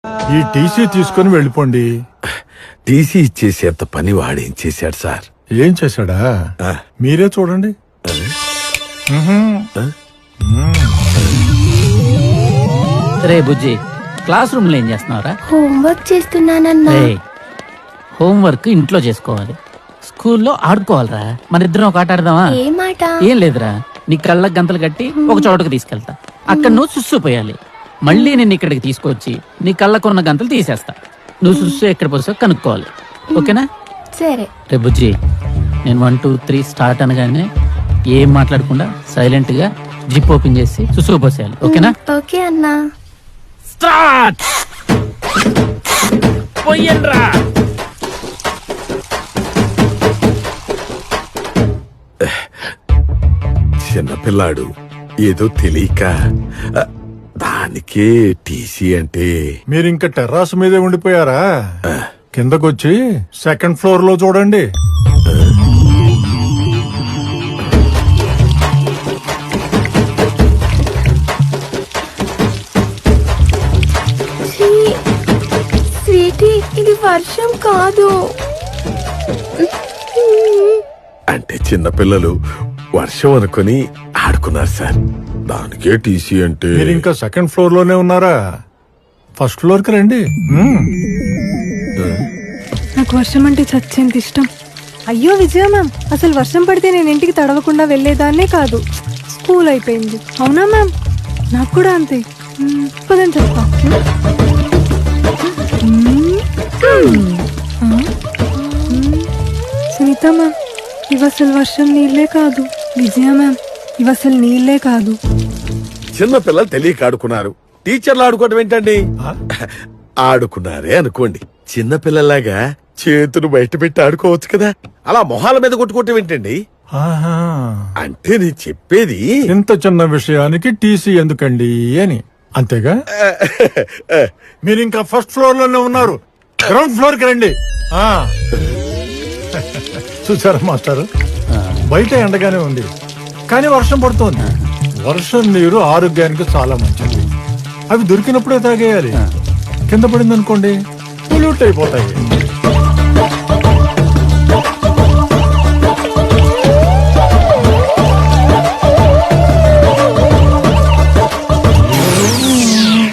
ఈ టీసీ తీసుకుని వెళ్ళిపోండి. టీసీ ఇచ్చేసేంత పని వాడేం చేశాడు సార్? ఏం చేశాడా మీరే చూడండి. రే బుజ్జి, క్లాస్ రూమ్ లో ఏం చేస్తున్నావురా? హోంవర్క్ చేస్తున్నానన్నా. హోంవర్క్ ఇంట్లో చేసుకోవాలి, స్కూల్లో ఆడుకోవాలరా. మన ఇద్దరం ఒక ఆట ఆడదామా? ఏ మాట? ఏం లేదురా, నీ కళ్ళకి గంతలు కట్టి ఒక చోటకు తీసుకెళ్తా. అక్కడ నువ్వు సుస్సుపోయాలి. మళ్ళీ నేను ఇక్కడికి తీసుకొచ్చి నీ కళ్ళకున్న గంతలు తీసేస్తా. నువ్వు సుస్సు ఎక్కడ పోసా కనుక్కోవాలి. ఓకేనా? సరే. రే బుజ్జి, నేను 1 2 3 స్టార్ట్ అనగానే ఏం మాట్లాడకుండా సైలెంట్ గా జిప్ ఓపెన్ చేసి సుస్సు పోసేయాలి. ఓకేనా? ఓకే అన్నా. స్టార్ట్. పోయండ్రా. చిన్నపిల్లాడు ఏదో తెలియక దానికే టీసీ అంటే. మీరింక టెర్రాస్ మీదే ఉండిపోయారా? కిందకొచ్చి సెకండ్ ఫ్లోర్ లో చూడండి. స్వీటీ, ఇది వర్షం కాదు. అంటే చిన్నపిల్లలు వర్షం అనుకుని ఆడుకున్నారు సార్, దానికే టీసీ అంటే. మీరింకా సెకండ్ ఫ్లోర్ లోనే ఉన్నారా? ఫస్ట్ ఫ్లోర్ కి రండి. నాకు వర్షం అంటే చచ్చేంత ఇష్టం. అయ్యో విజయ మ్యామ్, అసలు వర్షం పడితే నేను ఇంటికి తడవకుండా వెళ్లేదాన్నే కాదు. స్కూల్ అయిపోయింది. అవునా మ్యామ్? నాకు కూడా అంతే. పదని చెప్తా. సునీత మ్యామ్, ఇవసలు వర్షం నీళ్ళే కాదు. విజయ మ్యామ్, ఇవసలు నీళ్ళే కాదు. చిన్నపిల్లలు తెలియక ఆడుకున్నారు, టీచర్లు ఆడుకోవడం ఏంటండి? ఆడుకున్నారే అనుకోండి, చిన్నపిల్లలాగా చేతులు బయట పెట్టి ఆడుకోవచ్చు కదా. అలా మొహాల మీద కొట్టుకోవటం ఏంటండి? ఆహా, అంటే నేను చెప్పేది ఇంత చిన్న విషయానికి టీసీ ఎందుకండి అని. అంతేగా? మీరింకా ఫస్ట్ ఫ్లోర్ లోనే ఉన్నారు. గ్రౌండ్ ఫ్లోర్ కి రండి. చూసారా మాస్టర్, బయట ఎండగానే ఉంది కానీ వర్షం పడుతోంది. వర్షం నీరు ఆరోగ్యానికి చాలా మంచిది. అవి దొరికినప్పుడే తాగేయాలి. కింద పడింది అనుకోండి పొల్యూట్ అయిపోతాయి.